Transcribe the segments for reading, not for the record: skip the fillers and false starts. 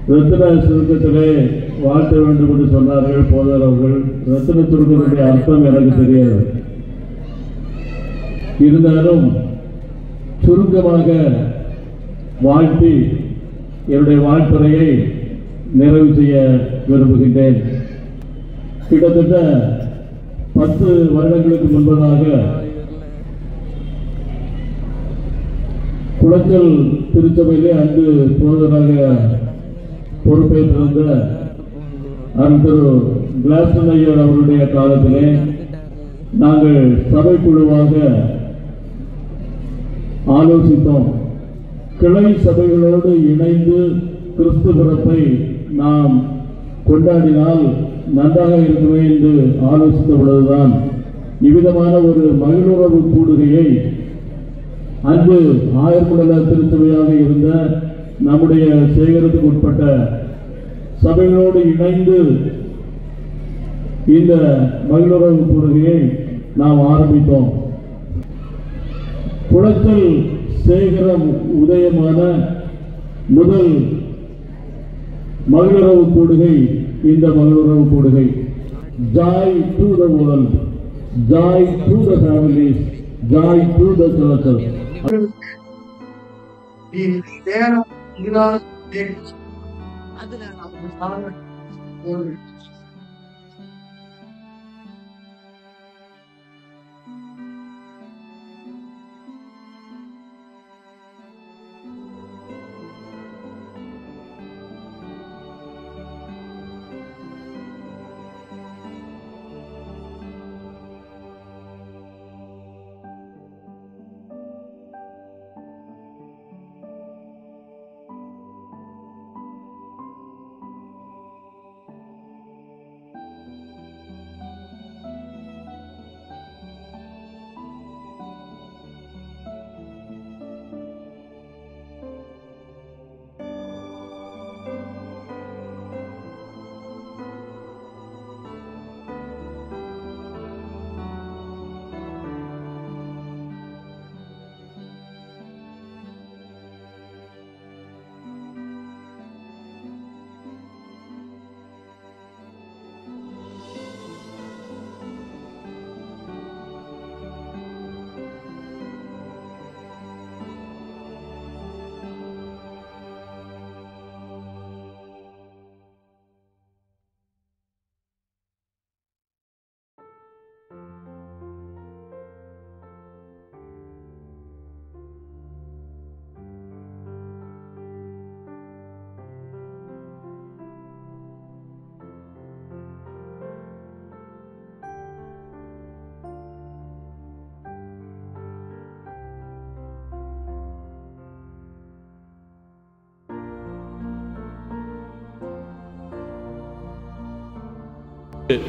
ரத்தின சுருக்கத்திலே வாழ்த்த வேண்டும் என்று சொன்னார்கள் போதர் அவர்கள். ரத்தின சுருக்கத்தினுடைய அர்த்தம் எனக்கு தெரியாது. இருந்தாலும் சுருக்கமாக வாழ்த்தி என்னுடைய வாழ்த்துறையை நிறைவு செய்ய விரும்புகின்றேன். கிட்டத்தட்ட 10 வருடங்களுக்கு முன்பதாக குளச்சல் திருச்சபையிலே அங்கு போதராக பொறுப்பேற்றிருந்த திரு கிளாஸ்டன் ஐயர் அவருடைய காலத்திலே நாங்கள் சபைக்குழுவாக ஆலோசித்தோம். கிளை சபைகளோடு இணைந்து கிறிஸ்து பிறப்பை நாம் கொண்டாடினால் நன்றாக இருக்குமே என்று ஆலோசித்த பொழுதுதான் இவ்விதமான ஒரு மகிழுறவு கூடுகையை அன்று ஆயர்குடல திருச்சபையாக இருந்த நம்முடைய சேகரத்துக்கு உட்பட்ட சபைகளோடு இணைந்து இந்த மகிழுறவு கூடுகையை நாம் ஆரம்பித்தோம். குளச்சல் சேகரம் உதயமான முதல் மகிழுறவு கூடுகை இந்த மகிழுறவு கூடுகை. Joy to the world, joy to the families, joy to the churches.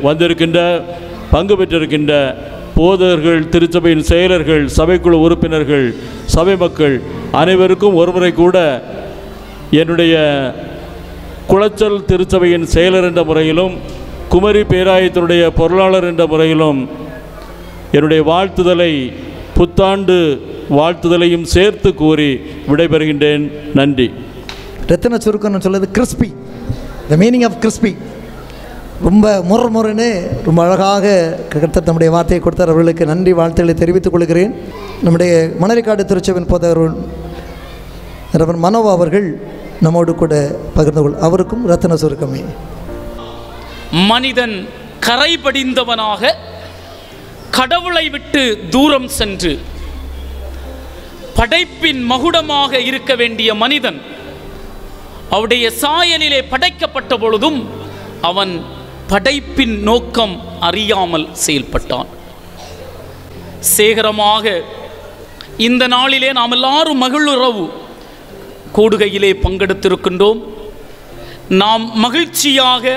வந்திருக்கின்ற பங்கு பெற்றிருக்கின்ற போதகர்கள், திருச்சபையின் செயலர்கள், சபைக்குழு உறுப்பினர்கள், சபை மக்கள் அனைவருக்கும் ஒருமுறை கூட என்னுடைய குளச்சல் திருச்சபையின் செயலர் என்ற முறையிலும் குமரி பேராயத்தினுடைய பொருளாளர் என்ற முறையிலும் என்னுடைய வாழ்த்துதலை, புத்தாண்டு வாழ்த்துதலையும் சேர்த்து கூறி விடைபெறுகின்றேன். நன்றி. ரத்தின சுருக்கம்னு சொல்லுது crispy, the meaning of crispy. ரொம்ப முறைன்னு ரொம்ப அழகாக கர்த்தர் நம்முடைய வார்த்தையை கொடுத்தார். அவர்களுக்கு நன்றி வாழ்த்துக்களை தெரிவித்துக் கொள்கிறேன். நம்முடைய மணலிக்காடு திருச்சபையின் போதவர் ரெவரண்ட் மனோவா அவர்கள் நம்மோடு கூட பகிர்ந்து கொள். அவருக்கும் ரத்தின சுருக்கமே. மனிதன் கரை படிந்தவனாக கடவுளை விட்டு தூரம் சென்று படைப்பின் மகுடமாக இருக்க வேண்டிய மனிதன் அவருடைய சாயலிலே படைக்கப்பட்ட பொழுதும் அவன் படைப்பின் நோக்கம் அறியாமல் செயல்பட்டான். சேகரமாக இந்த நாளிலே நாம் எல்லாரும் மகிழுறவு கூடுகையிலே பங்கெடுத்திருக்கின்றோம். நாம் மகிழ்ச்சியாக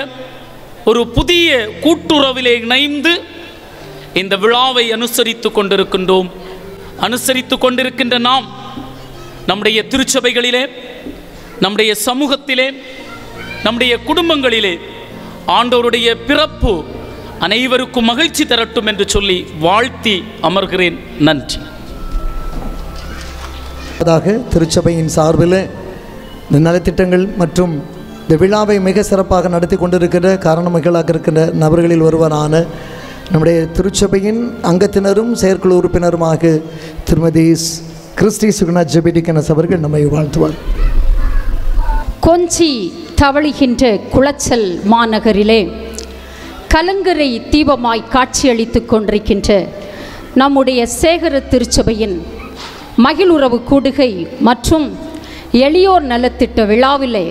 ஒரு புதிய கூட்டுறவிலே இணைந்து இந்த விழாவை அனுசரித்து கொண்டிருக்கின்றோம். அனுசரித்து கொண்டிருக்கின்ற நாம் நம்முடைய திருச்சபைகளிலே, நம்முடைய சமூகத்திலே, நம்முடைய குடும்பங்களிலே ஆண்டவருடைய பிறப்பு அனைவருக்கும் மகிழ்ச்சி தரட்டும் என்று சொல்லி வாழ்த்தி அமர்கிறேன். நன்றி. திருச்சபையின் சார்பில் இந்த நலத்திட்டங்கள் மற்றும் இந்த விழாவை மிக சிறப்பாக நடத்தி கொண்டிருக்கின்ற காரணமிகளாக இருக்கின்ற நபர்களில் ஒருவரான நம்முடைய திருச்சபையின் அங்கத்தினரும் செயற்குழு உறுப்பினருமாக திருமதி கிறிஸ்டி சுகுணா ஜெபிடிக்கனஸ் அவர்கள் நம்மை வாழ்த்துவார். கொஞ்சி தவழுகின்ற குளச்சல் மாநகரிலே கலங்கரை தீபமாய் காட்சியளித்து கொண்டிருக்கின்ற நம்முடைய சேகர திருச்சபையின் மகிழுறவு கூடுகை மற்றும் எளியோர் நலத்திட்ட விழாவிலே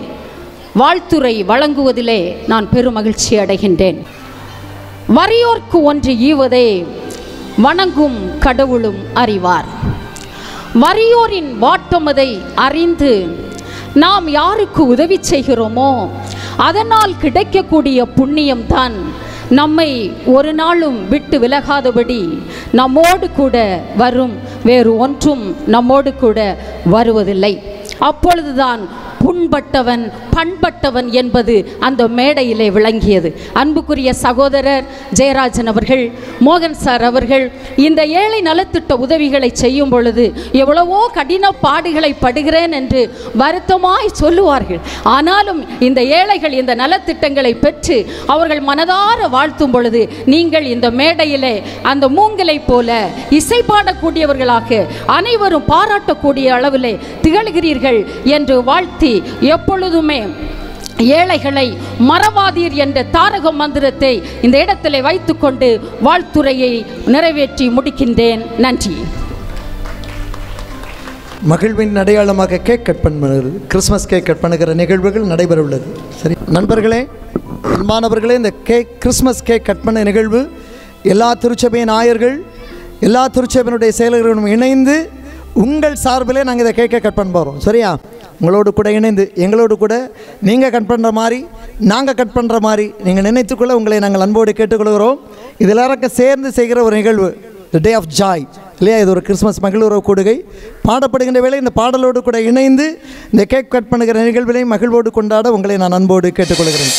வாழ்த்துரை வழங்குவதிலே நான் பெருமகிழ்ச்சி அடைகின்றேன். வறியோர்க்கு ஒன்று ஈவதே வணங்கும் கடவுளும் அறிவார். வறியோரின் வாட்டமதை அறிந்து நாம் யாருக்கு உதவி செய்கிறோமோ அதனால் கிடைக்கக்கூடிய புண்ணியம்தான் நம்மை ஒரு நாளும் விட்டு விலகாதபடி நம்மோடு கூட வரும், வேறு ஒன்றும் நம்மோடு கூட வருவதில்லை. அப்பொழுதுதான் புண்பட்டவன் பண்பட்டவன் என்பது அந்த மேடையிலே விளங்கியது. அன்புக்குரிய சகோதரர் ஜெயராஜன் அவர்கள், மோகன் சார் அவர்கள் இந்த ஏழை நலத்திட்ட உதவிகளை செய்யும் பொழுது எவ்வளவோ கடின பாடுகளை படுகிறேன் என்று வருத்தமாய் சொல்லுவார்கள். ஆனாலும் இந்த ஏழைகள் இந்த நலத்திட்டங்களை பெற்று அவர்கள் மனதார வாழ்த்தும் பொழுது நீங்கள் இந்த மேடையிலே அந்த மூங்கிலை போல இசை பாடக்கூடியவர்களாக அனைவரும் பாராட்டக்கூடிய அளவிலே திகழ்கிறீர்கள் என்று வாழ்த்தி எப்பொழுதுமே ஏழைகளை மறவாதீர் என்ற தாரக மந்திரத்தை இந்த இடத்திலே வைத்துக்கொண்டு வாழ்த்துரையை நிறைவேற்றி முடிக்கின்றேன். நன்றி. மகிழ்வின் அடையாளமாக கேக் கட் பண்ணுறது, கிறிஸ்மஸ் கேக் கட் பண்ணுகிற நிகழ்வுகள் நடைபெற உள்ளது. சரி நண்பர்களே, அன்பானவர்களே, இந்த கிறிஸ்மஸ் கேக் கட் பண்ண நிகழ்வு எல்லா திருச்சபையின் ஆயர்கள் எல்லா திருச்சபையினுடைய செயலர்களும் இணைந்து உங்கள் சார்பிலே நாங்கள் இதை கேக்கை கட் பண்ண போகிறோம். சரியா? உங்களோடு கூட இணைந்து எங்களோடு கூட நீங்கள் கட் பண்ணுற மாதிரி நாங்கள் கட் பண்ணுற மாதிரி நீங்கள் நினைத்துக்கொள்ள உங்களை நாங்கள் அன்போடு கேட்டுக்கொள்கிறோம். இது எல்லாருக்கும் சேர்ந்து செய்கிற ஒரு நிகழ்வு, தி டே ஆஃப் ஜாய் இல்லையா? இது ஒரு கிறிஸ்மஸ் மகிழ்வுறவு கூடுகை. பாடப்படுகின்ற வேளை இந்த பாடலோடு கூட இணைந்து இந்த கேக் கட் பண்ணுகிற நிகழ்வுகளை மகிழ்வோடு கொண்டாட உங்களை நான் அன்போடு கேட்டுக்கொள்கிறேன்.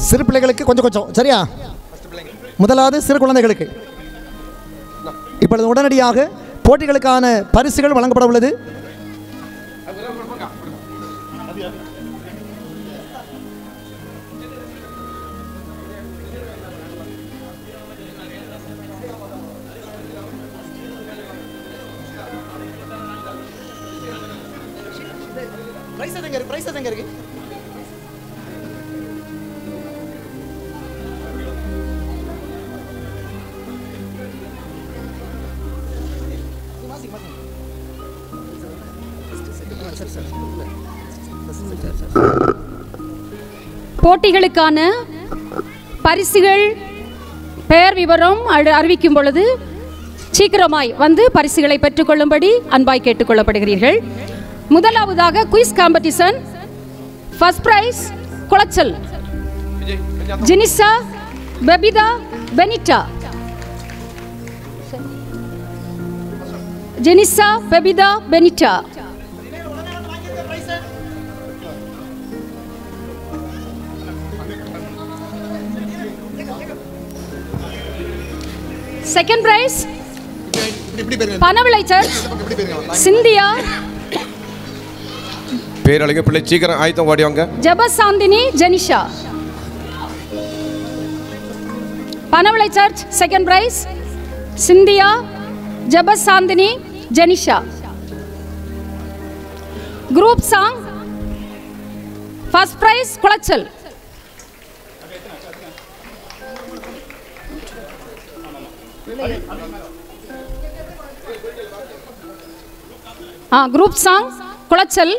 சிறு பிள்ளைகளுக்கு கொஞ்சம் கொஞ்சம். சரியா? முதலாவது சிறு குழந்தைகளுக்கு. இப்பொழுது உடனடியாக போட்டிகளுக்கான பரிசுகள் வழங்கப்பட உள்ளது. போட்டிகளுக்கான பரிசுகள் பெயர் விவரம் அறிவிக்கும் பொழுது சீக்கிரமாய் வந்து பரிசுகளை பெற்றுக்கொள்ளும்படி அன்பாய் கேட்டுக்கொள்ளப்படுகிறீர்கள். முதலாவதாக quiz competition. First prize Colachel Jenisa Febitha Benita. Jenisa Febitha Benita. Second prize Panavilai church Cynthia. பேரழகு பிள்ளை சீக்கிரம் ஆயத்தம் ஓடிவாங்க. Jabasanthini Jenisha. Panavilai church second prize Cynthia Jabasanthini Jenisha. Group song first prize Colachel. Group song Colachel.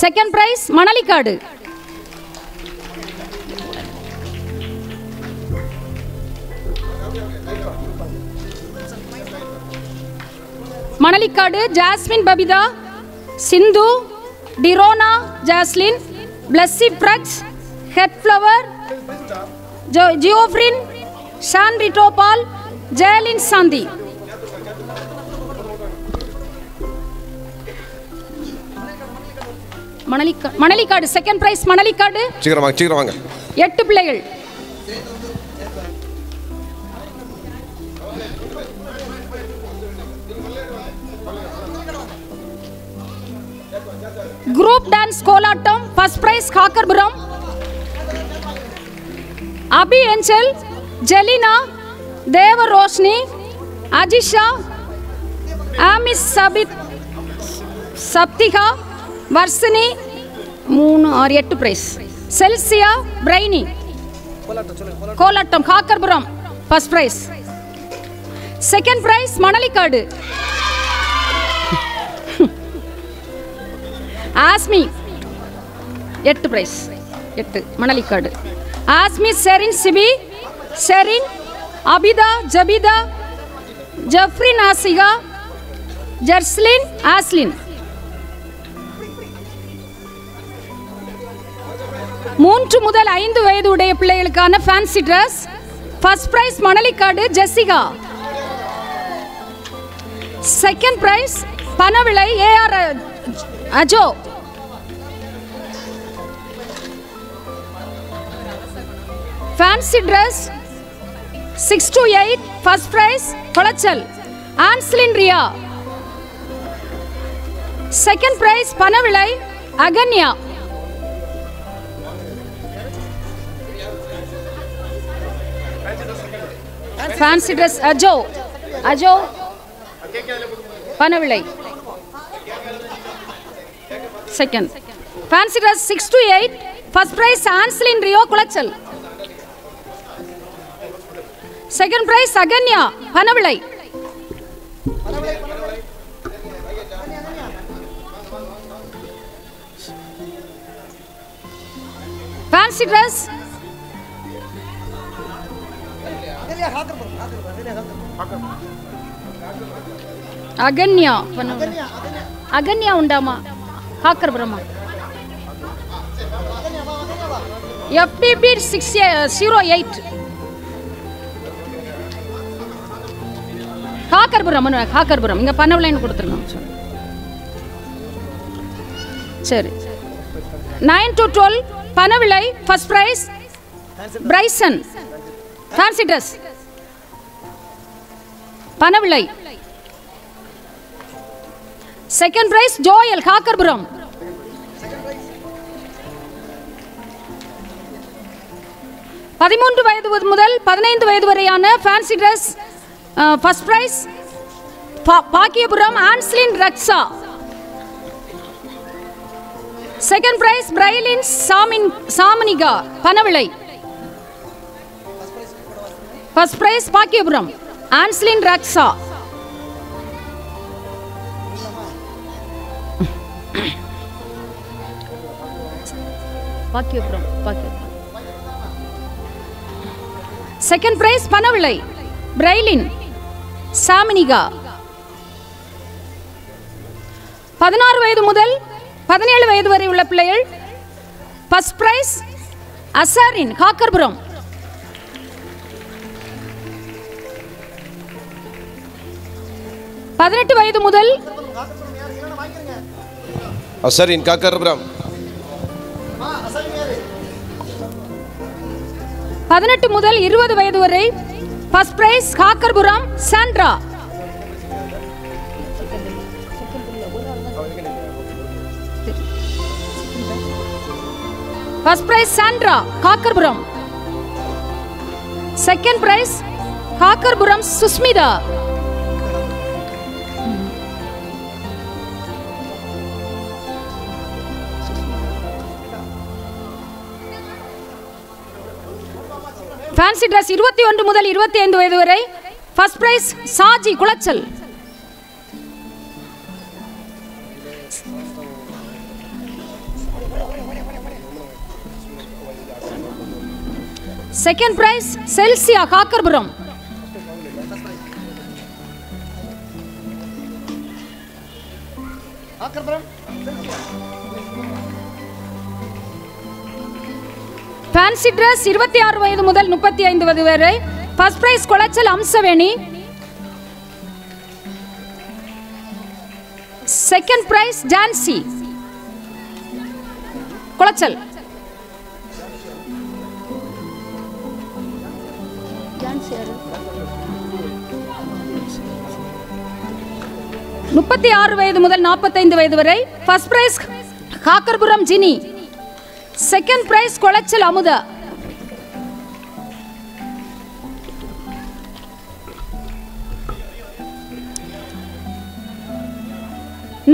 Second prize Manalikkadu. Manalikkadu Jasmine Babitha, Sindhu, Drona Jaslin, Blessy பிரக்ஸ், head flower, Geofrin, Shan Ritopal, Jayalin Shanthi. Manalikkadu second prize Manalikkadu. சீக்கிரம் வாங்க. 8 பிள்ளைகள். குரூப் டான்ஸ் கோலாட்டம் first prize Kakkarpuram. Abi Angel, Jelina, Deva Roshini, Ajisha, Amis Sabith, Sapthika, Varshini. 3 6 8 prize. Chelsea பிரைனி Kolattam Kakkarpuram first prize. Second prize Manalikkadu Asmi 8 prize 8 Manalikkadu. Asmi Sherin Sibi, Sherin Abitha, Jabitha, Jafrin Asika, Jerslin Aslin. 3 முதல் 5 வயது உடைய பிள்ளைகளுக்கான fancy dress first prize Manalikkadu Jessica. Second prize Panavilai A R Ajo. Fancy dress 6 to 8 first prize Colachel Anslin Riya. Second prize Panavilai Akanya. Fancy dress Ajo Panavilai. Second fancy dress 6 to 8 first prize Anslin Riyo Colachel. Second prize Akanya Panavilai. Fancy dress Akanya உண்டாமா காக்கர்புரமா. FDB 608 Kakkarpuram இங்க பனவிளைன்னு கொடுத்துருங்க. சரி 9 to 12 Panavilai first prize Bryson fancy dress Panavilai. Second prize Joel Kakkarpuram. பதிமூன்று வயது முதல் 15 வயது வரையான fancy dress first prize Bhagyapuram Anslin Raksha. Second prize Brylin Samanika Panavilai. First prize Bhagyapuram Anslin ரக்ஷா. பாக்கியபுரம். Second prize Panavilai Brylin Saminika. 16 வயது முதல் 17 வயது வரை உள்ள பிள்ளைகள். First prize அசாரின் காக்கர்புரம். 18 வயது முதல் அசரின் காக்கர்புரம். 18 முதல் 20 வயது வரை first prize Kakkarpuram Sandra. First prize Sandra Kakkarpuram. Second prize Kakkarpuram Sushmita. Fancy dress 21 முதல் 25 வயது வரை first prize Saji Colachel. Second prize Chelsea Kakkarpuram. Fancy dress 26 வயது முதல் 35 வயது வரை first prize Colachel Amsaveni. Second prize Jhansi Colachel. முப்பத்தி 6 வயது முதல் 45 வயது வரை first prize Kakkarpuram Jini. Second prize Colachel Amudha.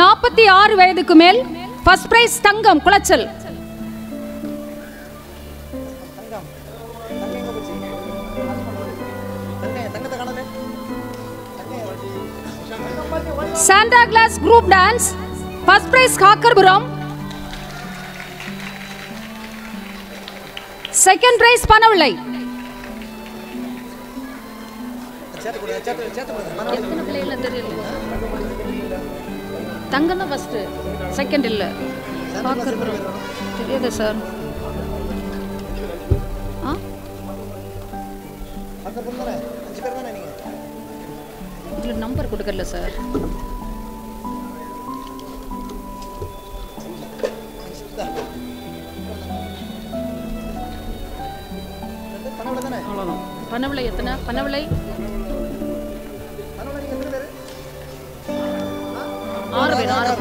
நாற்பத்தி 6 வயதுக்கு மேல் first prize Thangam Colachel. Santa Claus group dance first prize Kakkarpuram. Second prize Panavilai. Thangam தான் ஃபர்ஸ்ட், செகண்ட் இல்ல. காக்கர்புரம் தெரியாதா சார்? இதுல நம்பர் கொடுக்கல சார். பனவிளை எத்தனை? பனவிளை 6 பேர். 6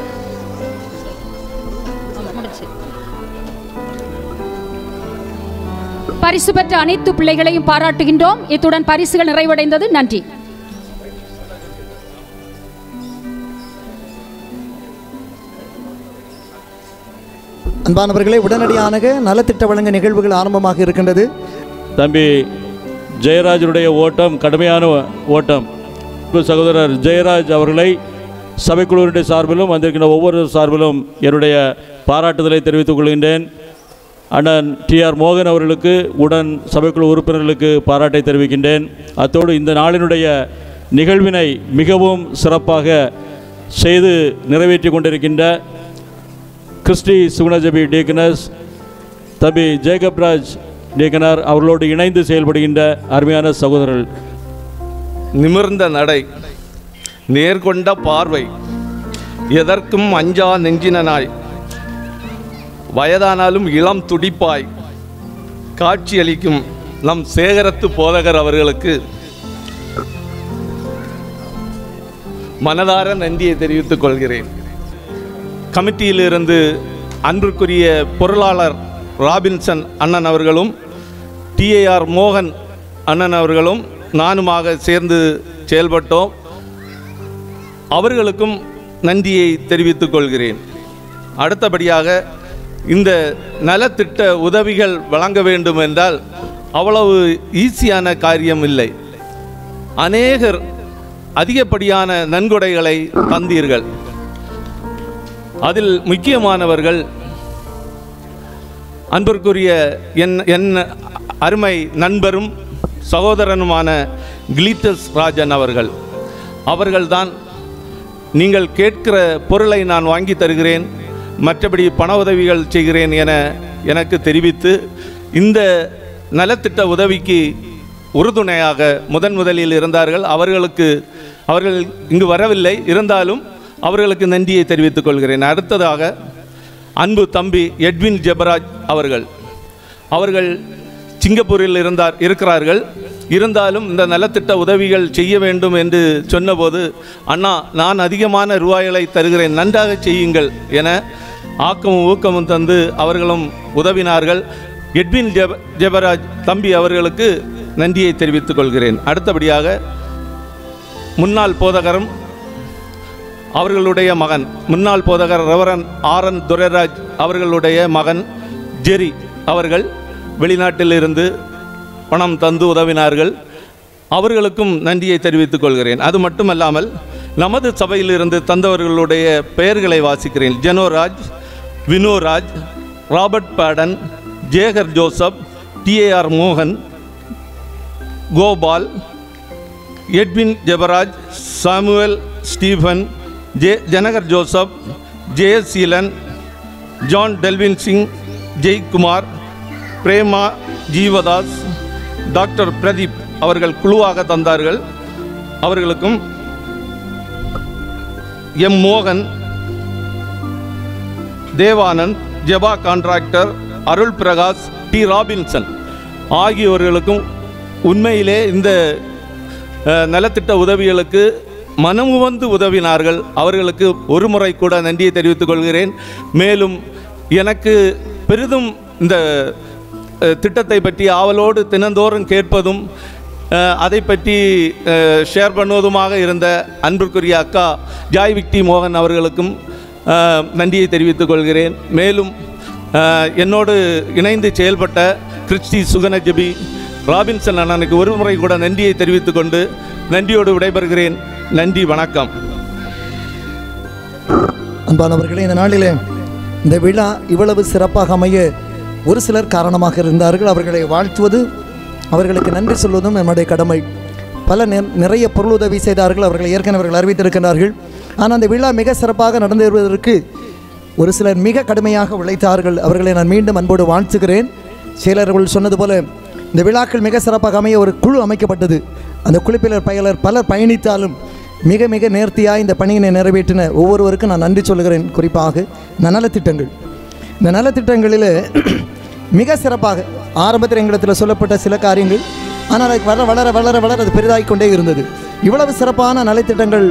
பரிசு பெற்ற அனைத்து பிள்ளைகளையும் பாராட்டுகின்றோம். இத்துடன் பரிசுகள் நிறைவடைந்தது. நன்றி. அன்பானவர்களே, உடனடியாக நலத்திட்ட வழங்க நிகழ்வுகள் ஆரம்பமாக இருக்கின்றது. தம்பி ஜெயராஜனுடைய ஓட்டம் கடுமையான ஓட்டம். சகோதரர் ஜெயராஜ் அவர்களை சபைக்குழுவினுடைய சார்பிலும் வந்திருக்கின்ற ஒவ்வொரு சார்பிலும் என்னுடைய பாராட்டுதலை தெரிவித்துக் கொள்கின்றேன். அண்ணன் டிஆர் மோகன் அவர்களுக்கு உடன் சபைக்குழு உறுப்பினர்களுக்கு பாராட்டை தெரிவிக்கின்றேன். அத்தோடு இந்த நாளினுடைய நிகழ்வினை மிகவும் சிறப்பாக செய்து நிறைவேற்றி கொண்டிருக்கின்ற கிறிஸ்டி சுகுணஜபி டீக்கனஸ் தம்பி ஜேகப்ராஜ் டீக்கனார் அவர்களோடு இணைந்து செயல்படுகின்ற அருமையான சகோதரர்கள். நிமிர்ந்த நடை, நேர்கொண்ட பார்வை, எதற்கும் அஞ்சா நெஞ்சினாய், வயதானாலும் இளம் துடிப்பாய் காட்சியளிக்கும் நம் சேகரத்து போதகர் அவர்களுக்கு மனதார நன்றியை தெரிவித்துக் கொள்கிறேன். கமிட்டியிலிருந்து அன்பிற்குரிய பொருளாளர் ராபின்சன் அண்ணன் அவர்களும் டிஏஆர் மோகன் அண்ணன் அவர்களும் நானுமாக சேர்ந்து செயல்பட்டோம். அவர்களுக்கும் நன்றியை தெரிவித்துக் கொள்கிறேன். அடுத்தபடியாக இந்த நலத்திட்ட உதவிகள் வழங்க வேண்டும் என்றால் அவ்வளவு ஈஸியான காரியம் இல்லை. அநேகர் அதிகப்படியான நன்கொடைகளை தந்தீர்கள். அதில் முக்கியமானவர்கள் அன்பிற்குரிய என் அருமை நண்பரும் சகோதரனுமான கிளீட்டஸ் ராஜன் அவர்கள்தான் நீங்கள் கேட்கிற பொருளை நான் வாங்கி தருகிறேன், மற்றபடி பண உதவிகள் செய்கிறேன் என எனக்கு தெரிவித்து இந்த நலத்திட்ட உதவிக்கு உறுதுணையாக முதலில் இருந்தார்கள். அவர்கள் இங்கு வரவில்லை, இருந்தாலும் அவர்களுக்கு நன்றியை தெரிவித்துக் கொள்கிறேன். அடுத்ததாக அன்பு தம்பி எட்வின் ஜெபராஜ் அவர்கள் சிங்கப்பூரில் இருக்கிறார்கள். இருந்தாலும் இந்த நலத்திட்ட உதவிகள் செய்ய வேண்டும் என்று சொன்னபோது, அண்ணா நான் அதிகமான ரூபாய்களை தருகிறேன், நன்றாக செய்யுங்கள் என ஆக்கமும் ஊக்கமும் தந்து அவர்களும் உதவினார்கள். எட்வின் ஜெபராஜ் தம்பி அவர்களுக்கு நன்றியை தெரிவித்துக் கொள்கிறேன். அடுத்தபடியாக முன்னாள் போதகரும் அவர்களுடைய மகன், முன்னாள் போதகர் ரெவரன் ஆரன் துரைராஜ் அவர்களுடைய மகன் ஜெரி அவர்கள் வெளிநாட்டிலிருந்து பணம் தந்து உதவினார்கள். அவர்களுக்கும் நன்றியை தெரிவித்துக் கொள்கிறேன். அது மட்டுமல்லாமல் நமது சபையிலிருந்து தந்தவர்களுடைய பெயர்களை வாசிக்கிறேன். Jenoraj, Vinoraj, Robert Baden, Jekar Joseph, D A R மோகன், Gopal, Edwin Jebaraj, Samuel Stephen, Janakar Joseph, Jayaseelan, John Delwin Singh, Jaikumar, Prema, Jeevadas, doctor Pradeep அவர்கள் குழுவாக தந்தார்கள். அவர்களுக்கும் எம் மோகன், Devanand, Jeba contractor, Arul Prakash, D Robinson ஆகியோர்களுக்கும் உண்மையிலே இந்த நலத்திட்ட உதவிகளுக்கு மனமுவந்து உதவினார்கள். அவர்களுக்கு ஒரு முறை கூட நன்றியை தெரிவித்துக் கொள்கிறேன். மேலும் எனக்கு பெரிதும் இந்த திட்டத்தை பற்றி ஆவலோடு தினந்தோறும் கேட்பதும் அதை பற்றி ஷேர் பண்ணுவதுமாக இருந்த அன்பிற்குரிய அக்கா ஜாய் விக்டி மோகன் அவர்களுக்கும் நன்றியை தெரிவித்துக் கொள்கிறேன். மேலும் என்னோடு இணைந்து செயல்பட்ட கிறிஸ்டி சுகனஜபி, ராபின்சன் அண்ணனுக்கு ஒரு முறை கூட நன்றியை தெரிவித்துக் கொண்டு நன்றியோடு விடைபெறுகிறேன். நன்றி, வணக்கம். அன்பானவர்களே, இந்த நாளிலே இந்த விழா இவ்வளவு சிறப்பாக அமைய ஒரு சிலர் காரணமாக இருந்தார்கள். அவர்களை வாழ்த்துவது, அவர்களுக்கு நன்றி சொல்வதும் நம்முடைய கடமை. நிறைய பொருளுதவி செய்தார்கள். அவர்களை ஏற்கனவே அறிவித்திருக்கிறார்கள். ஆனால் அந்த விழா மிக சிறப்பாக நடந்து வருவதற்கு ஒரு சிலர் மிக கடுமையாக உழைத்தார்கள். அவர்களை நான் மீண்டும் அன்போடு வாழ்த்துகிறேன். செயலர்கள் சொன்னது போல இந்த விழாக்கள் மிக சிறப்பாக அமைய ஒரு குழு அமைக்கப்பட்டது. அந்த குழுப்பினர் பலர் பயணித்தாலும் மிக மிக நேர்த்தியாக இந்த பணியினை நிறைவேற்றின ஒவ்வொருவருக்கும் நான் நன்றி சொல்கிறேன். குறிப்பாக இந்த நலத்திட்டங்களில் மிக சிறப்பாக ஆரம்பத்தில் எங்களிடத்தில் சொல்லப்பட்ட சில காரியங்கள், ஆனால் அது வளர வளர வளர அது பெரிதாகிக் கொண்டே இருந்தது. இவ்வளவு சிறப்பான நலத்திட்டங்கள்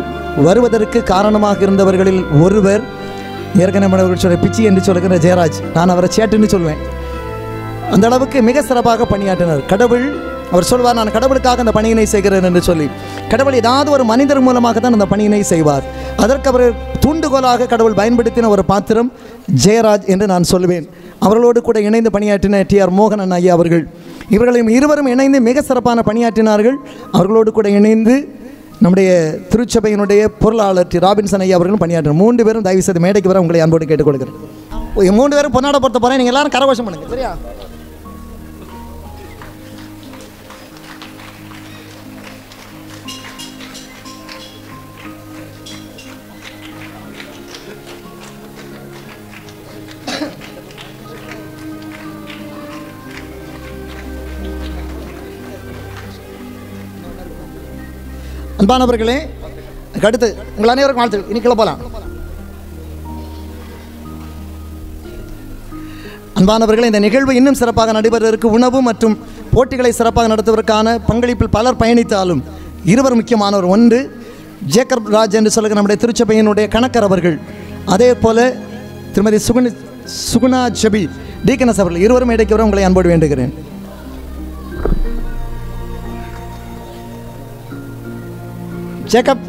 வருவதற்கு காரணமாக இருந்தவர்களில் ஒருவர் ஏற்கனவே சொல்ல பிச்சி என்று சொல்லுகிற ஜெயராஜ். நான் அவரை சேட்டுன்னு சொல்வேன். அந்த அளவுக்கு மிக சிறப்பாக பணியாற்றினார். அவர் சொல்வார், நான் கடவுளுக்காக அந்த பணியினை செய்கிறேன் என்று சொல்லி. கடவுள் ஏதாவது ஒரு மனிதர் மூலமாக தான் அந்த பணியினை செய்வார். அதற்கு அவர் தூண்டுகோலாக கடவுள் பயன்படுத்தின ஒரு பாத்திரம் ஜெயராஜ் என்று நான் சொல்லுவேன். அவர்களோடு கூட இணைந்து பணியாற்றின டிஆர் மோகன் ஐயா அவர்கள், இவர்களையும் இருவரும் இணைந்து மிக சிறப்பான பணியாற்றினார்கள். அவர்களோடு கூட இணைந்து நம்முடைய திருச்சபையினுடைய பொருளாளர் டி ராபின்சன் ஐயா அவர்களும் பணியாற்றினார். 3 பேரும் தயவு செய்து மேடைக்கு வர உங்களை அன்போடு கேட்டுக்கொள்கிறேன். 3 பேரும் பொன்னாட பொறுத்த போகிறேன். நீங்கள் எல்லாரும் கரகோஷம் பண்ணுங்க, சரியா? அன்பானவர்களே, அடுத்து உங்கள் அனைவருக்கும் வாழ்த்துக்கள். இனி கிளப்பலாம். அன்பானவர்களே, இந்த நிகழ்வு இன்னும் சிறப்பாக நடைபெறுவதற்கு உணவு மற்றும் போட்டிகளை சிறப்பாக நடத்துவதற்கான பங்களிப்பில் பலர் பயணித்தாலும் இருவர் முக்கியமானவர். ஒன்று ஜேக்கப் ராஜ் என்று சொல்லுகிற நம்முடைய திருச்சபையினுடைய கணக்கர் அவர்கள், அதே போல திருமதி சுகுணா ஜபி டீக்கனஸ் அவர்கள், இருவரும் இடைக்கு வர உங்களை அன்போடு வேண்டுகிறேன். ஜேக்கப்,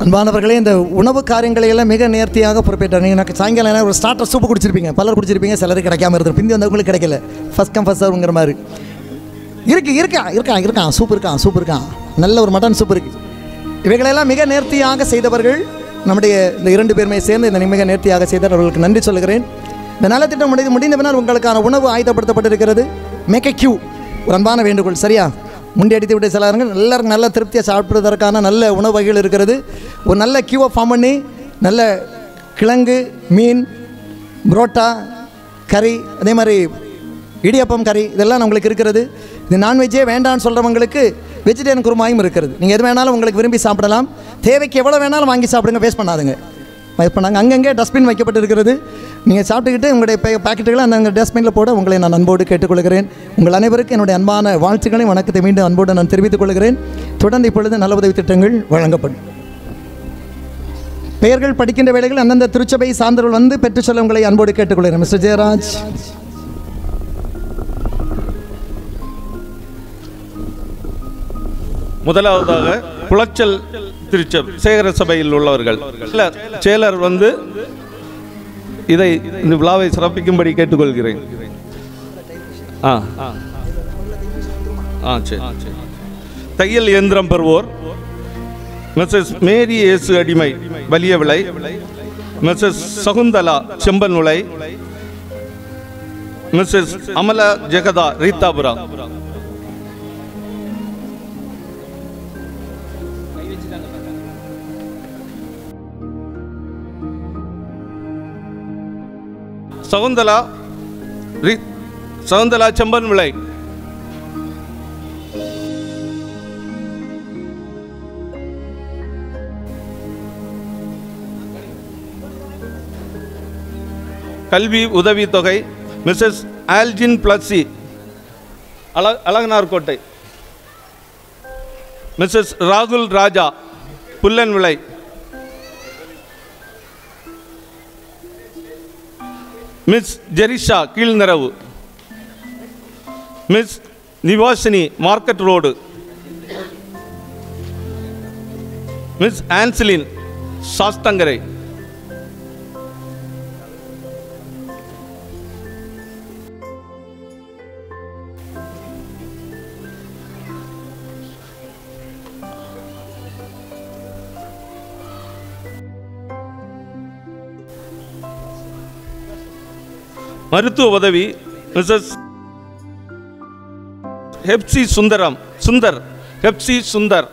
அன்பானவர்களே, இந்த உணவு காரியங்களை எல்லாம் மிக நேர்த்தியாக பொறுப்பேற்றார். நீங்கள் எனக்கு சாயங்காலம் ஒரு ஸ்டார்டர் சூப்பு குடிச்சிருப்பீங்க, பலர் குடிச்சிருப்பீங்க, சிலருக்கு கிடைக்காம இருந்தது. பிந்தி வந்தவங்களுக்கு கிடைக்கல. ஃபஸ்ட் கம் ஃபஸ்ட் சர்வ்ங்கிற மாதிரி இருக்கான் சூப் இருக்கான் நல்ல ஒரு மட்டன் சூப் இருக்குது. இவைகளெல்லாம் மிக நேர்த்தியாக செய்தவர்கள் நம்முடைய இந்த 2 பேருமே சேர்ந்து இந்த மிக நேர்த்தியாக செய்தவர்களுக்கு நன்றி சொல்கிறேன். இந்த நலத்திட்டம் முடிந்த பின்னர் உங்களுக்கான உணவு ஆயத்தப்படுத்தப்பட்டிருக்கிறது. மேக் எ கியூ. ஒரு அன்பான வேண்டுகோள், சரியா? முண்டியடித்து விட்டு செல்லாருங்க. எல்லாருக்கும் நல்ல திருப்தியாக சாப்பிடுவதற்கான நல்ல உணவு வகைகள் இருக்கிறது. ஒரு நல்ல கியூவை ஃபார்ம் பண்ணி நல்ல கிழங்கு, மீன், புரோட்டா, கறி, அதே மாதிரி இடியப்பம் கறி இதெல்லாம் உங்களுக்கு இருக்கிறது. இது நான்வெஜ்ஜே வேண்டான்னு சொல்கிறவங்களுக்கு வெஜிடேரியன் குருமாயும் இருக்கிறது. நீங்கள் எது வேணாலும் உங்களுக்கு விரும்பி சாப்பிடலாம். தேவைக்கு எவ்வளோ வேணாலும் வாங்கி சாப்பிடுங்க, வேஸ்ட் பண்ணாதுங்க. வேஸ்ட் பண்ணாங்க. அங்கங்கே டஸ்ட்பின் வைக்கப்பட்டிருக்கிறது. நீங்கள் சாப்பிட்டுக்கிட்டு உங்களுடைய பாக்கெட்டுகளை அந்த டஸ்ட்பினில் போட உங்களை நான் அன்போடு கேட்டுக்கொள்கிறேன். உங்கள் அனைவருக்கும் என்னுடைய அன்பான வாழ்த்துக்களையும் வணக்கத்தை மீண்டும் அன்போடு நான் தெரிவித்துக் கொள்கிறேன். தொடர்ந்து இப்பொழுது நல்ல உதவி திட்டங்கள் வழங்கப்படும். பெயர்கள் படிக்கின்ற வேளைகள் அந்தந்த திருச்சபை சார்ந்தவர்கள் வந்து பெற்றுச் செல்ல உங்களை அன்போடு கேட்டுக்கொள்கிறேன். மிஸ்டர் ஜெயராஜ். முதலாவதாக குளச்சல் திருச்சபை சேகர சபையில் உள்ளவர்கள் செயலர் வந்து இதை இந்த விழாவை சிறப்பிக்கும்படி கேட்டுக்கொள்கிறேன். தையல் இயந்திரம் பெறுவோர் மிஸ்ஸஸ் மேரி இயேசு அடிமை வலிய விலை, மிஸ்ஸஸ் சகுந்தலா செம்பன் விலை, மிஸ்ஸஸ் அமலா ஜெகதா ரீதாபுரா. சகுந்தலா செம்பன் விளை, கல்வி உதவித்தொகை மிஸ்ஸஸ் ஆல்ஜின் பிளஸி அழகனார்கோட்டை, மிஸ்ஸஸ் ராகுல் Raja Pullan Vilai, Miss Jerisha Keezhniravu, Miss Nivasini market road, Miss Ancilin Sasthankarai, மருத்துவ உதவி மிஸ்ஸஸ் ஹெப்சி சுந்தர் ஹெப்சி சுந்தர்,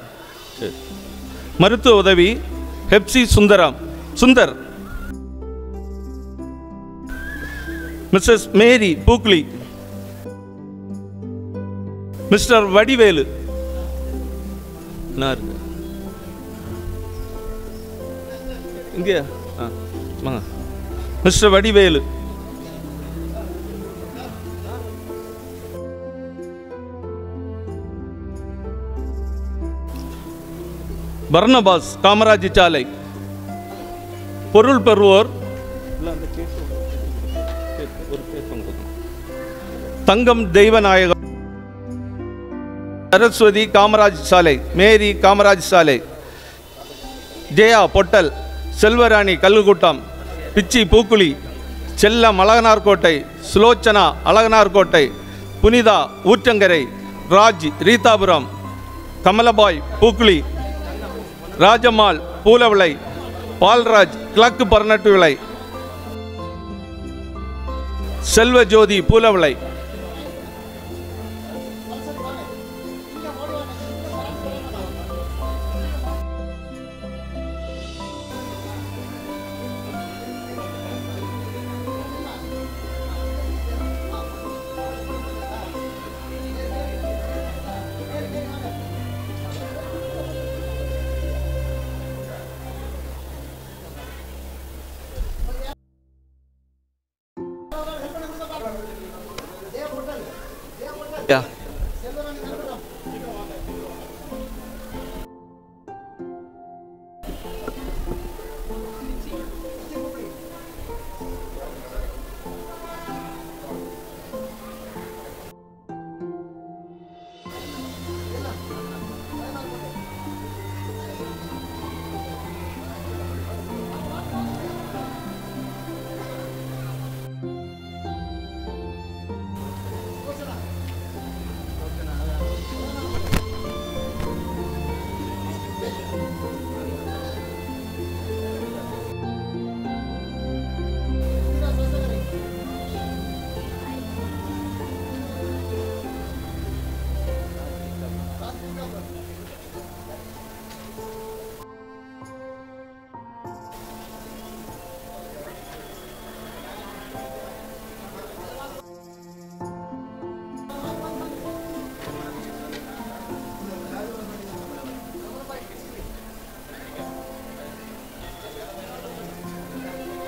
மருத்துவ உதவி Hepsi Sundar, Mrs Mary Pookli, Mr Vadivelu இங்கே மிஸ்டர் வடிவேலு, பர்னபாஸ் காமராஜ் சாலை. பொருள் பெறுவோர் தங்கம் தெய்வநாயகம், சரஸ்வதி காமராஜ் சாலை, மேரி காமராஜ் சாலை, ஜெயா பொட்டல், செல்வராணி கல்லுக்கூட்டம், பிச்சி பூக்குழி, செல்லம் அழகனார்கோட்டை, சுலோச்சனா அழகனார்கோட்டை, புனிதா ஊற்றங்கரை, ராஜ் ரீதாபுரம், கமலபாய் பூக்குழி, ராஜம்மாள் பூலவிளை, பால்ராஜ் கிழக்கு பர்னட்டு விளை, செல்வஜோதி பூலவிளை,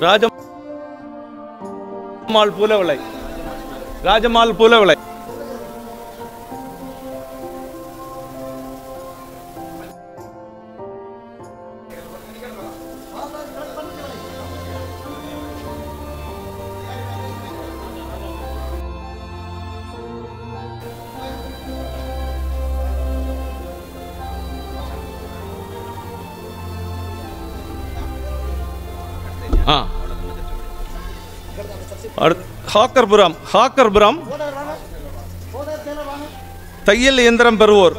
ராஜம்மாள் பூலவிளை. ராஜம்மாள் பூலவிளை. ஹாக்கர்புரம் தையல் இயந்திரம் பெறுவோர்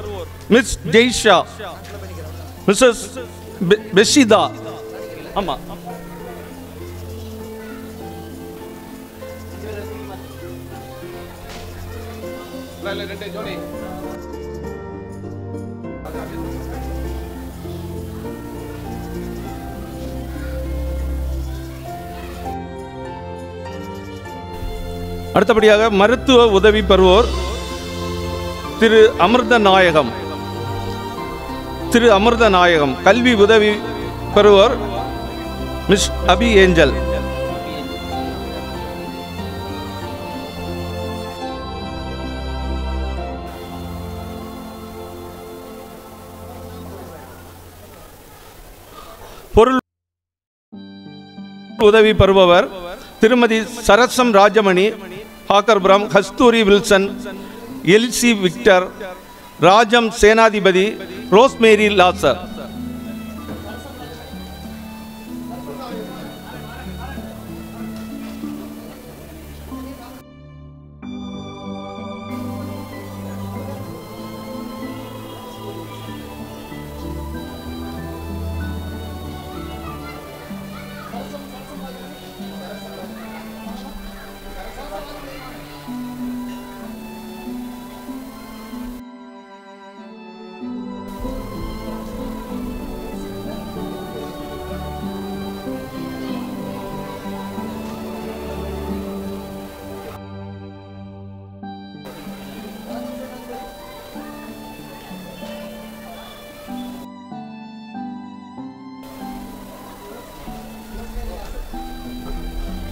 மிஸ் ஜெய்ஷா, மிஸ்ஸஸ் பெஷிதா. ஆமா, அடுத்தபடியாக மருத்துவ உதவி பெறுவோர் திரு அமிர்தநாயகம். கல்வி உதவி பெறுவோர் மிஸ் அபி ஏஞ்சல். பொருள் உதவி பெறுபவர் திருமதி சரசம் ராஜமணி, ஹாக்கர்புரம், கஸ்தூரி வில்சன், எல்சி விக்டர், ராஜம் சேனாதிபதி, ரோஸ்மேரி லாசர்.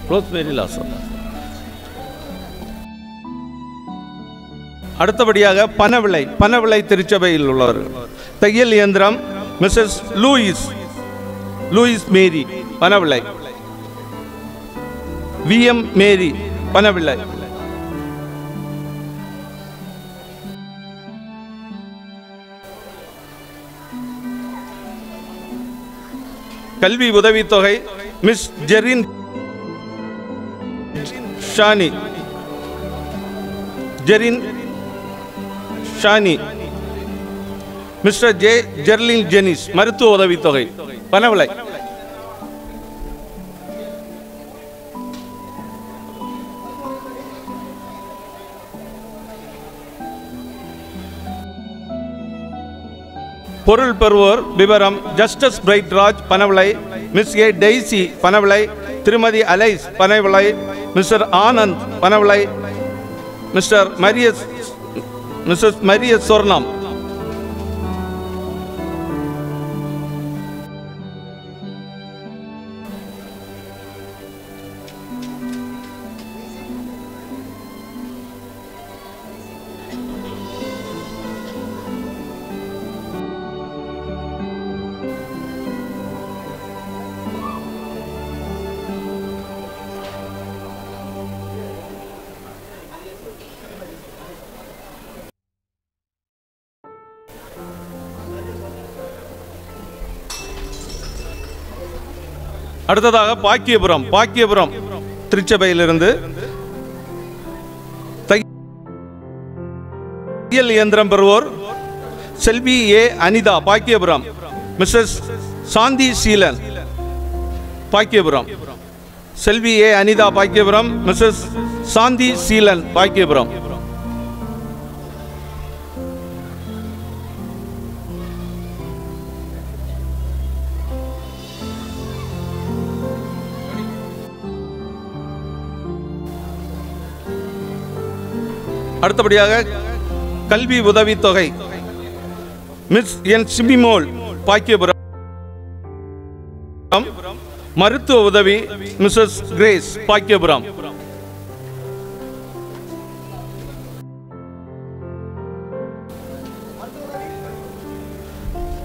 ரோஸ்மேரி லாசர். அடுத்தபடியாக பனவிளை திருச்சபையில் உள்ளவர்கள் தையல் இயந்திரம் Mrs Louis Mary Panavilai, VM Mary Panavilai. கல்வி உதவித்தொகை மிஸ் ஜெரின் ஷானி, மிஸ்டர் ஜெர்லின் ஜெனிஸ். மருத்துவ உதவித்தொகை பனவிளை. பொருள் பெறுவோர் விவரம் Justice Bright Raj Panavilai, Miss A Daisy Panavilai, திருமதி Alice Panavilai, Mr Anand Panavilai, Mrs Marias Sornam. அடுத்ததாக பாக்கியபுரம் திருச்சபையிலிருந்து தையல் இயந்திரம் பெறுவோர் செல்வி ஏ அனிதா பாக்கியபுரம், மிஸ்ஸஸ் சாந்தி சீலன் பாக்கியபுரம், செல்வி ஏ அனிதா பாக்கியபுரம், மிஸ்ஸஸ் சாந்தி சீலன் பாக்கியபுரம். அடுத்தபடியாக கல்வி உதவித்தொகை மிஸ் என் சிபிமோல் பாக்கியபுரம், மருத்துவ உதவி மிஸ்ஸஸ் கிரேஸ் பாக்கியபுரம்.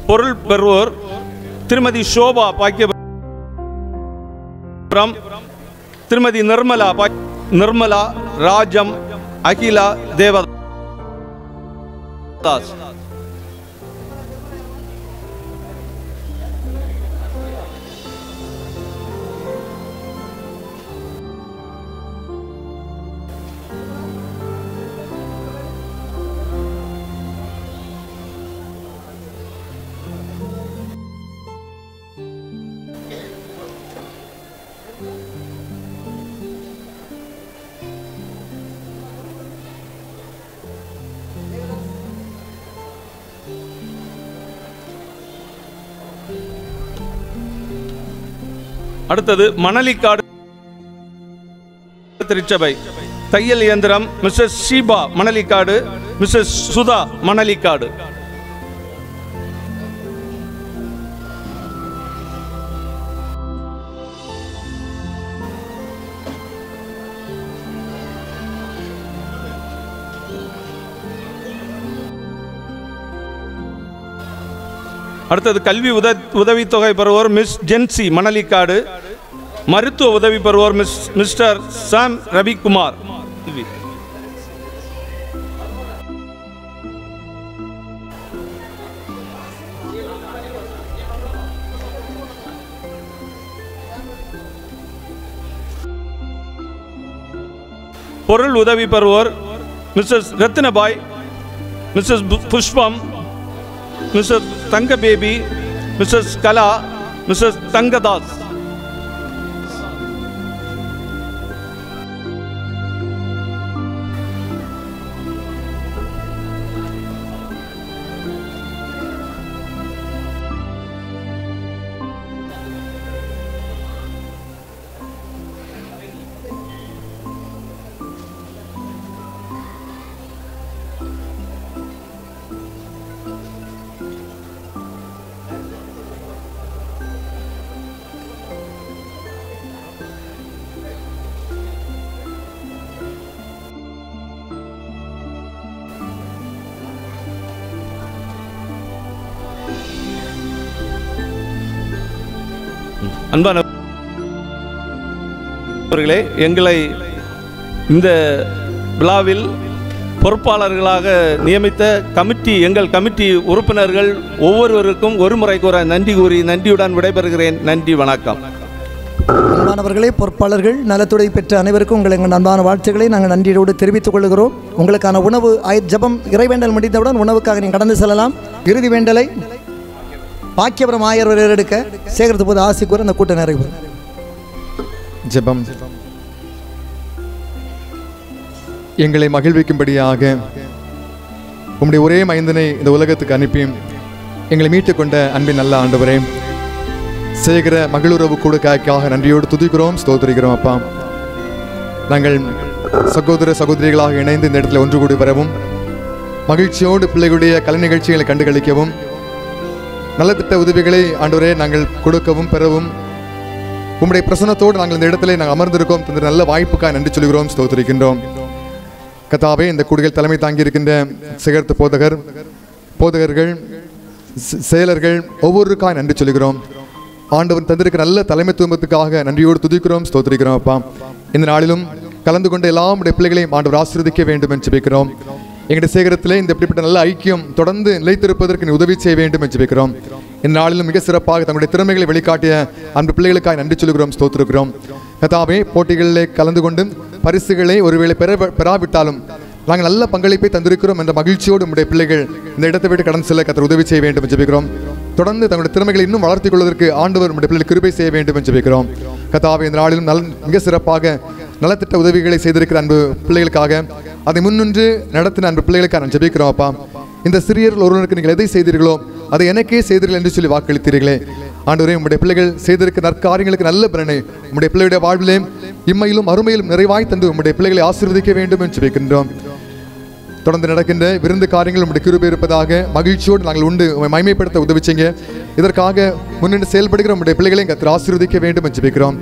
பொருள் பெறுவோர் திருமதி ஷோபா பாக்கியபுரம், திருமதி நிர்மலா ராஜம் அகிலா தேவதாஸ். அடுத்தது மணலிக்காடு திருச்சபை தையல் இயந்திரம் மிஸ்ஸஸ் ஷீபா மணலிக்காடு, மிஸ்ஸஸ் சுதா மணலிக்காடு. அடுத்தது கல்வி உதவித்தொகை பெறுவோர் மிஸ் ஜென்சி மணலிக்காடு, மருத்துவ உதவி பெறுவோர் மிஸ்டர் சாம் ரவிக்குமார். பொருள் உதவி பெறுவோர் மிஸ்ஸஸ் ரத்னபாய், மிஸ்ஸஸ் புஷ்பம், மிஸ்ஸஸ் தங்க பேபி, மிஸ்ஸஸ் கலா, மிஸ்ஸஸ் தங்கதாஸ். அன்பானவர்களே, எங்களை இந்த விழாவில் பொறுப்பாளர்களாக நியமித்த எங்கள் கமிட்டி உறுப்பினர்கள் ஒவ்வொருவருக்கும் ஒரு முறை கூற நன்றி கூறி நன்றியுடன் விடைபெறுகிறேன். நன்றி, வணக்கம். அன்பானவர்களே, பொறுப்பாளர்கள், நலத்துறை பெற்ற அனைவருக்கும் எங்கள் அன்பான வாழ்த்துக்களை நாங்கள் நன்றியோடு தெரிவித்துக் கொள்கிறோம். உங்களுக்கான உணவு ஜபம் இறைவேண்டல் முடிந்தவுடன் உணவுக்காக நீங்கள் கடந்து செல்லலாம். இறுதி வேண்டலை பாக்கியபுரம் ஆயர் எடுக்க சேகரித்த போது ஆசி கூற அந்த கூட்டம் நிறைவு. ஜெபம். எங்களை மகிழ்விக்கும்படியாக உம்முடைய ஒரே மைந்தனை இந்த உலகத்துக்கு அனுப்பி எங்களை மீட்டுக் கொண்ட அன்பின் நல்ல ஆண்டவரே, சேகர மகளுறவு கூடுக்காக நன்றியோடு துதிக்கிறோம், ஸ்தோத்திரிக்கிறோம். அப்பா, நாங்கள் சகோதர சகோதரிகளாக இணைந்து இந்த இடத்துல ஒன்று கூடி வரவும், மகிழ்ச்சியோடு பிள்ளைகளுடைய கலை நிகழ்ச்சிகளை கண்டுகளிக்கவும், நல்ல திட்ட உதவிகளை ஆண்டவரே நாங்கள் கொடுக்கவும் பெறவும் உம்முடைய பிரசன்னத்தோடு நாங்கள் இந்த இடத்துல நாங்கள் அமர்ந்திருக்கோம். தந்த நல்ல வாய்ப்புக்காக நன்றி சொல்கிறோம், ஸ்தோத்திரிக்கின்றோம். கர்த்தாவே, இந்த கூடுகள் தலைமை தாங்கி இருக்கின்ற சிகரத்து போதகர்கள், செயலர்கள் ஒவ்வொருக்காக நன்றி சொல்கிறோம். ஆண்டவன் தந்திருக்கிற நல்ல தலைமைத்துவத்துக்காக நன்றியோடு துதிக்கிறோம், ஸ்தோத்திரிக்கிறோம். அப்பா, இந்த நாளிலும் கலந்து கொண்ட எல்லாருடைய பிள்ளைகளையும் ஆண்டவர் ஆசீர்வதிக்க வேண்டும் என்று ஜெபிக்கிறோம். எங்களுடைய சேகரத்திலே இந்த இப்படிப்பட்ட நல்ல ஐக்கியம் தொடர்ந்து நிலைத்திருப்பதற்கு நீ உதவி செய்ய வேண்டும் என்று ஜெபிக்கிறோம். இந்த நாளிலும் மிக சிறப்பாக தங்களுடைய திறமைகளை வெளிக்காட்டிய அன்பு பிள்ளைகளுக்காக நன்றி சொல்கிறோம், ஸ்தோத்திரிக்கிறோம். கர்த்தாவே, போட்டிகளிலே கலந்து கொண்டு பரிசுகளை ஒருவேளை பெறாவிட்டாலும் நாங்கள் நல்ல பங்களிப்பை தந்திருக்கிறோம் என்ற மகிழ்ச்சியோடு நம்முடைய பிள்ளைகள் இந்த இடத்தை விட்டு கடந்து செல்ல கர்த்தர் உதவி செய்ய வேண்டும் என்று ஜெபிக்கிறோம். தொடர்ந்து தங்களுடைய திறமைகளை இன்னும் வளர்த்திக் கொள்வதற்கு ஆண்டவர் நம்முடைய பிள்ளைகள் கிருபை செய்ய வேண்டும் என்று ஜெபிக்கிறோம். கர்த்தாவே, இந்த நாளிலும் மிக சிறப்பாக நலத்திட்ட உதவிகளை செய்திருக்கிற அன்பு பிள்ளைகளுக்காக அதை முன்னின்று நடத்தின அன்பு பிள்ளைகளுக்காக நான் ஜெபிக்கிறோம். அப்பா, இந்த சிறியர்கள் ஒருவருக்கு நீங்கள் எதை செய்தீர்களோ அதை எனக்கே செய்தீர்கள் என்று சொல்லி வாக்களித்தீர்களே. ஆண்டவரே, உம்முடைய பிள்ளைகள் செய்திருக்க நற்காரியங்களுக்கு நல்ல பலனை உம்முடைய பிள்ளைகளுடைய வாழ்விலே இம்மையிலும் அருமையிலும் நிறைவாய் தந்து உம்முடைய பிள்ளைகளை ஆசீர்வதிக்க வேண்டும் என்று ஜெபிக்கின்றோம். தொடர்ந்து நடக்கின்ற விருந்து காரியங்கள் உங்களுடைய கிருபை இருப்பதாக மகிழ்ச்சியோடு நாங்கள் உண்டு உம்மை மகிமைப்படுத்த உதவிச்சிங்க. இதற்காக முன்னின்று செயல்படுகிற உங்களுடைய பிள்ளைகளை கர்த்தர் ஆசீர்வதிக்க வேண்டும் என்று ஜெபிக்கிறோம்.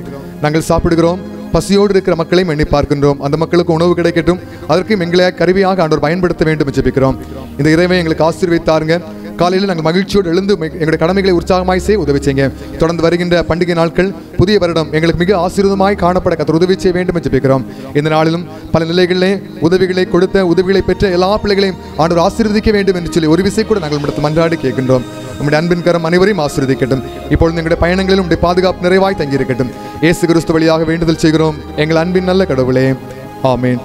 நாங்கள் சாப்பிடுகிறோம், பசியோடு இருக்கிற மக்களையும் எண்ணி பார்க்கின்றோம். அந்த மக்களுக்கு உணவு கிடைக்கட்டும், அதற்கும் எங்களை கருவியாக ஆண்டவர் பயன்படுத்த வேண்டும் என்று ஜெபிக்கிறோம். இந்த இறைவை எங்களுக்கு ஆசீர்வதித்தாருங்க. காலையில் நாங்கள் மகிழ்ச்சியோடு எழுந்து எங்களுடைய கடமைகளை உற்சாகமாய் செய்ய உதவி செய்யுங்க. தொடர்ந்து வருகின்ற பண்டிகை நாட்கள், புதிய வருடம் எங்களுக்கு மிக ஆசீர்வாதமாய் காணப்பட கர்த்தர் உதவி செய்ய வேண்டும் என்று ஜெபிக்கிறோம். இந்த நாளிலும் பல நிலைகளிலே உதவிகளை கொடுத்த, உதவிகளை பெற்ற எல்லா பிள்ளைகளையும் ஆண்டவர் ஆசீர்வதிக்க வேண்டும் என்று சொல்லி ஒரு விசை கூட நாங்கள் உங்களிடத்தில் மன்றாடி கேட்கின்றோம். உங்களுடைய அன்பின் கரம் அனைவரையும் ஆசீர்வதிக்கட்டும். இப்பொழுது எங்களுடைய பயணங்களிலும் உங்களுடைய பாதுகாப்பு நிறைவாய் தங்கியிருக்கட்டும். இயேசு கிறிஸ்து வழியாக வேண்டுதல் செய்கிறோம் எங்கள் அன்பின் நல்ல கடவுளே, ஆமேன்.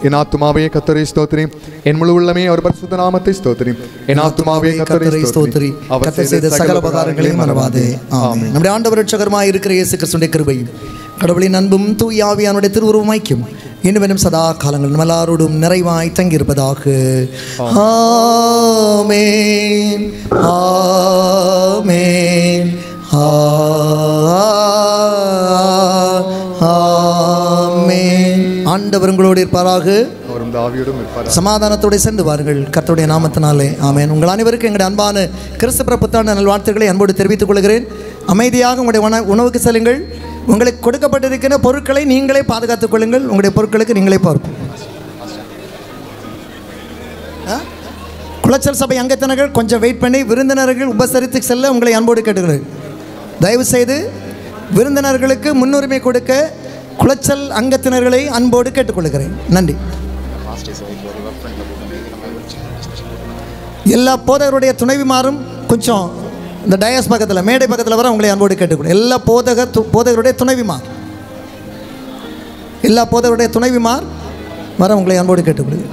என் ஆத்துமாவே கர்த்தரை ஸ்தோத்திரி, என் முழு உள்ளமே அவர் பரிசுத்த நாமத்தை ஸ்தோத்திரி. என் ஆத்துமாவே கர்த்தரை ஸ்தோத்திரி, அவர் செய்த சகல உபகாரங்களையும் மறவாதே. ஆமென். நம்முடைய ஆண்டவர் இரட்சகருமாய் இருக்கிற இயேசு கிறிஸ்துவின் கிருபையும் கடவுளின் அன்பும் தூய ஆவியானுடைய திருவுருவம் ஐக்கியம் இன்னும் சதா காலங்கள் நம்ம எல்லாரோடும் நிறைவாய் தங்கியிருப்பதாக. ஆமென், ஆமென், ஆமென். ஆண்டவர் உங்களோடு இருப்பாராக, சமாதானத்தோடு சென்று வாருங்கள் கர்த்தருடைய நாமத்தினாலே. ஆமென். உங்கள் அனைவருக்கும் எங்களுடைய அன்பான கிறிஸ்து புத்தாண்டு நல்வாழ்த்துக்களை அன்போடு தெரிவித்துக் கொள்கிறேன். அமைதியாக உங்களுடைய உணவுக்கு செல்லுங்கள். உங்களுக்கு கொடுக்கப்பட்டிருக்கிற பொருட்களை நீங்களே பாதுகாத்துக் கொள்ளுங்கள். உங்களுடைய பொருட்களுக்கு நீங்களே பார்ப்போம். குளச்சல் சபை அங்கத்தினர்கள் கொஞ்சம் வெயிட் பண்ணி விருந்தினர்கள் உபசரித்து செல்ல உங்களை அன்போடு கேட்டுக்கிறேன். தயவு செய்து விருந்தினர்களுக்கு முன்னுரிமை கொடுக்க குளச்சல் அங்கத்தினர்களை அன்போடு கேட்டுக்கொள்கிறேன். நன்றி. எல்லா போதகருடைய துணைவிமாரும் கொஞ்சம் இந்த டயஸ் பக்கத்தில், மேடை பக்கத்தில் வர உங்களை அன்போடு கேட்டுக்கொள்ளும். எல்லா போதகருடைய துணைவிமார், எல்லா போதகருடைய துணைவிமார் வர உங்களை அன்போடு கேட்டுக்கொள்ளுங்கள்.